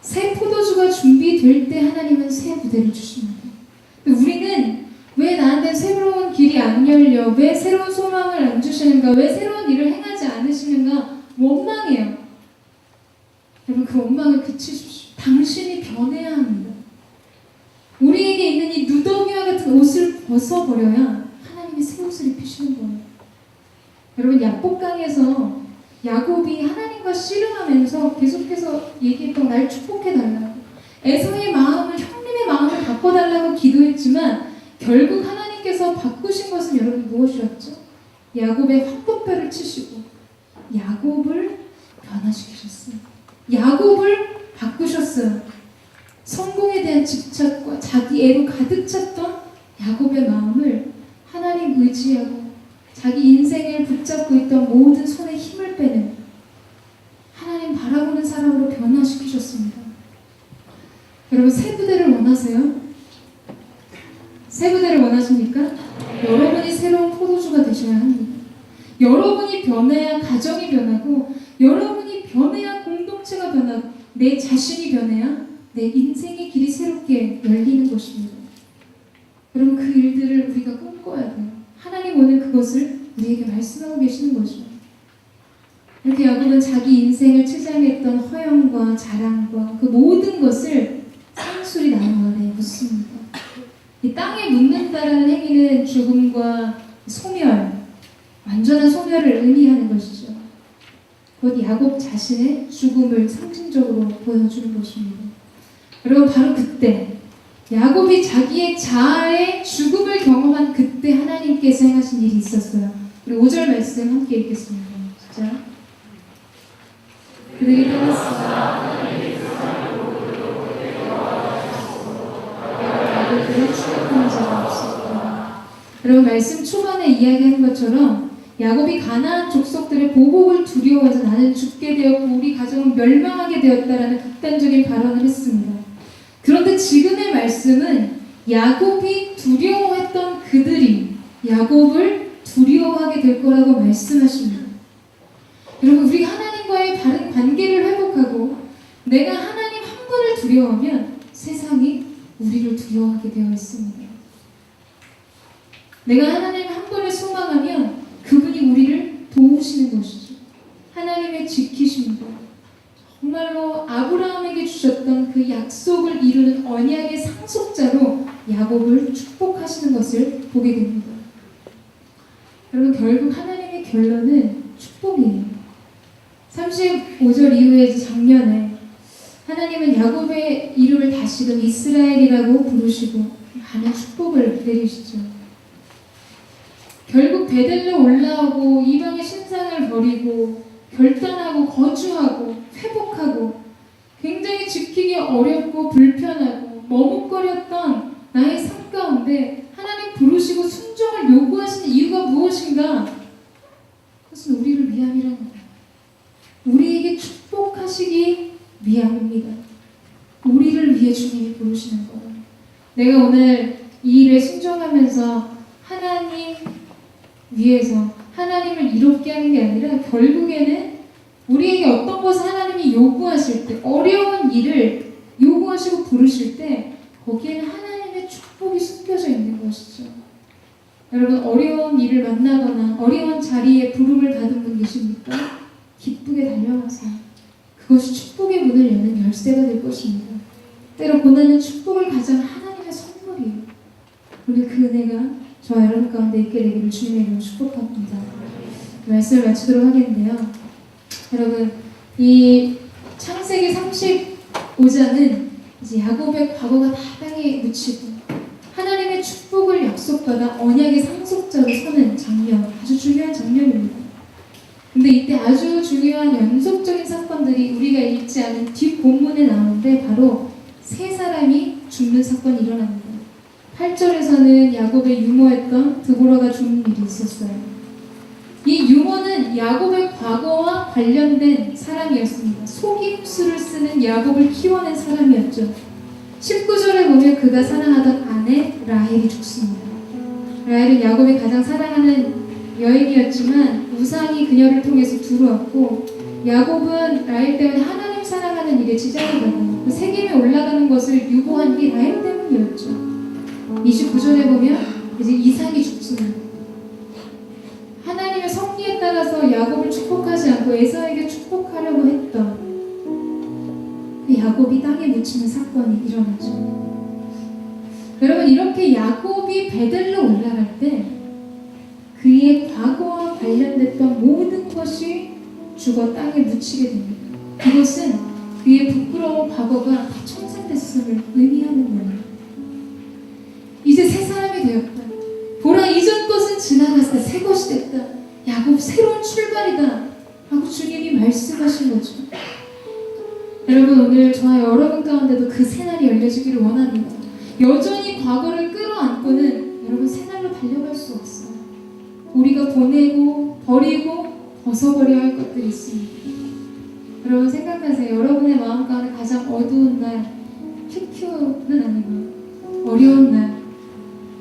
새 포도주가 준비될 때 하나님은 새 부대를 주십니다. 우리는 왜 나한테 새로운 길이 안 열려? 왜 새로운 소망을 안 주시는가? 왜 새로운 일을 행하지 않으시는가? 원망해요. 여러분, 그 원망을 그치십시오. 당신이 변해야 합니다. 우리에게 있는 이 누더기와 같은 옷을 벗어버려야 하나님이 새 옷을 입히시는 거예요. 여러분, 야복강에서 야곱이 하나님과 씨름하면서 계속해서 얘기했던 날 축복해달라고, 에서의 마음을, 형님의 마음을 바꿔달라고 기도했지만 결국 하나님께서 바꾸신 것은 여러분 무엇이었죠? 야곱의 화법뼈를 치시고 야곱을 변화시키셨어요. 야곱을 바꾸셨어요. 성공에 대한 집착과 자기 애로 가득 찼던 야곱의 마음을 하나님 의지하고 자기 인생을 붙잡고 있던 모든 손에 힘을 빼는 하나님 바라보는 사람으로 변화시키셨습니다. 여러분, 새 부대를 원하세요? 새 부대를 원하십니까? 여러분이 새로운 여러분이 변해야 가정이 변하고, 여러분이 변해야 공동체가 변하고, 내 자신이 변해야 내 인생의 길이 새롭게 열리는 것입니다. 여러분, 그 일들을 우리가 꿈꿔야 돼요. 하나님 오늘 그것을 우리에게 말씀하고 계시는 거죠. 이렇게 야곱은 자기 인생을 치장했던 허영과 자랑과 그 모든 것을 상술이 나무 아래 묻습니다. 이 땅에 묻는다라는 행위는 죽음과 소멸, 완전한 소멸을 의미하는 것이죠. 곧 야곱 자신의 죽음을 상징적으로 보여주는 것입니다. 여러분, 바로 그때 야곱이 자기의 자아의 죽음을 경험한 그때 하나님께서 행하신 일이 있었어요. 우리 5절 말씀 함께 읽겠습니다. 진짜 그들이 떠났으나 야곱을 추격하는 자가 없었다. 여러분, 말씀 초반에 이야기한 것처럼 야곱이 가나안 족속들의 보복을 두려워해서 나는 죽게 되었고 우리 가정은 멸망하게 되었다라는 극단적인 발언을 했습니다. 그런데 지금의 말씀은 야곱이 두려워했던 그들이 야곱을 두려워하게 될 거라고 말씀하십니다. 여러분, 우리가 하나님과의 바른 관계를 회복하고 내가 하나님 한 분을 두려워하면 세상이 우리를 두려워하게 되어 있습니다. 내가 하나님 한 분을 소망하면 그분이 우리를 도우시는 것이죠. 하나님의 지키심과 정말로 아브라함에게 주셨던 그 약속을 이루는 언약의 상속자로 야곱을 축복하시는 것을 보게 됩니다. 여러분, 결국 하나님의 결론은 축복이에요. 35절 이후에 작년에 하나님은 야곱의 이름을 다시금 이스라엘이라고 부르시고 많은 축복을 내리시죠. 결국 베델로 올라오고 이방의 신상을 버리고 결단하고 거주하고 회복하고 굉장히 지키기 어렵고 불편하고 머뭇거렸던 나의 삶 가운데 하나님 부르시고 순종을 요구하시는 이유가 무엇인가? 그것은 우리를 위함이라는 거예요. 우리에게 축복하시기 위함입니다. 우리를 위해 주님이 부르시는 거예요. 내가 오늘 이 일에 순종하면서 하나님 위해서 하나님을 이롭게 하는 게 아니라 결국에는 우리에게 어떤 것을 하나님이 요구하실 때, 어려운 일을 요구하시고 부르실 때 거기에는 하나님의 축복이 숨겨져 있는 것이죠. 여러분, 어려운 일을 만나거나 어려운 자리에 부름을 받은 분 계십니까? 기쁘게 달려가세요. 그것이 축복의 문을 여는 열쇠가 될 것입니다. 때로 고난은 축복을 가장 하나님의 선물이에요. 오늘 그 은혜가 저와 여러분 가운데 있게 되기를 주님의 이름으로 축복합니다. 말씀을 마치도록 하겠는데요. 여러분, 이 창세기 35장은 이제 야곱의 과거가 다 땅에 묻히고 하나님의 축복을 약속받아 언약의 상속자로 서는 장면, 아주 중요한 장면입니다. 근데 이때 아주 중요한 연속적인 사건들이 우리가 읽지 않은 뒷본문에 나오는데 바로 세 사람이 죽는 사건이 일어납니다. 8절에서는 야곱의 유모했던 드보라가 죽는 일이 있었어요. 이 유모는 야곱의 과거와 관련된 사람이었습니다. 속임수를 쓰는 야곱을 키워낸 사람이었죠. 19절에 보면 그가 사랑하던 아내 라헬이 죽습니다. 라헬은 야곱이 가장 사랑하는 여인이었지만 우상이 그녀를 통해서 들어왔고 야곱은 라헬 때문에 하나님 사랑하는 일에 지장을 받는 그 세겜에 올라가는 것을 유보한 게 라헬 때문이었죠. 29절에 보면 이제 이삭이 죽습니다. 하나님의 섭리에 따라서 야곱을 축복하지 않고 에사에게 축복하려고 했던 그 야곱이 땅에 묻히는 사건이 일어나죠. 여러분, 이렇게 야곱이 베델로 올라갈 때 그의 과거와 관련됐던 모든 것이 죽어 땅에 묻히게 됩니다. 이것은 그의 부끄러운 과거가 다 청산됐음을 의미하는 거예요. 이제 새 사람이 되었다. 보라, 이전 것은 지나갔다. 새 것이 됐다. 야곱, 새로운 출발이다. 라고 주님이 말씀하신 거죠. 여러분, 오늘 저와 여러분 가운데도 그 새날이 열려지기를 원합니다. 여전히 과거를 끌어안고는 여러분 새날로 달려갈 수 없어요. 우리가 보내고 버리고 벗어버려야 할 것들이 있습니다. 여러분 생각하세요. 여러분의 마음 가운데 가장 어두운 날, 큐큐는 아니고 어려운 날,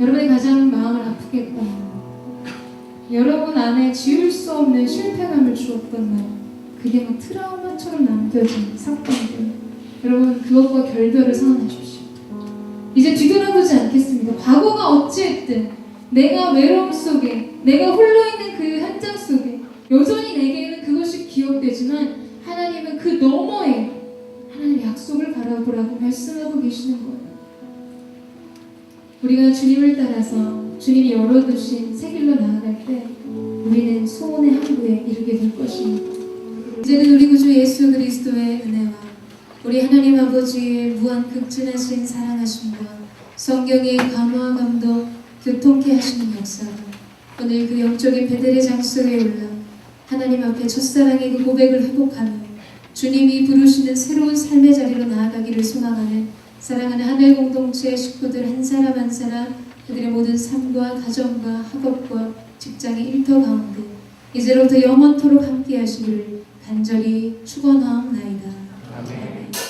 여러분이 가장 마음을 아프게 했던 날, 여러분 안에 지울 수 없는 실패감을 주었던 날, 그게 막 트라우마처럼 남겨진 사건들, 여러분 그것과 결별을 선언하십시오. 이제 뒤돌아보지 않겠습니다. 과거가 어찌했든 내가 외로움 속에, 내가 홀로 있는 그 현장 속에 여전히 내게는 그것이 기억되지만 하나님은 그 너머에 하나님의 약속을 바라보라고 말씀하고 계시는 거예요. 우리가 주님을 따라서 주님이 열어두신 새 길로 나아갈 때 우리는 소원의 항구에 이르게 될 것입니다. 이제는 우리 구주 예수 그리스도의 은혜와 우리 하나님 아버지의 무한 극진하신 사랑하심과 성경의 감화와 감동 교통케 하시는 역사가 오늘 그 영적인 베델의 장소에 올라 하나님 앞에 첫사랑의 그 고백을 회복하며 주님이 부르시는 새로운 삶의 자리로 나아가기를 소망하는 사랑하는 하늘 공동체의 식구들 한 사람 한 사람, 그들의 모든 삶과 가정과 학업과 직장의 일터 가운데 이제로부터 영원토록 함께 하시기를 간절히 축원하옵나이다. 아멘.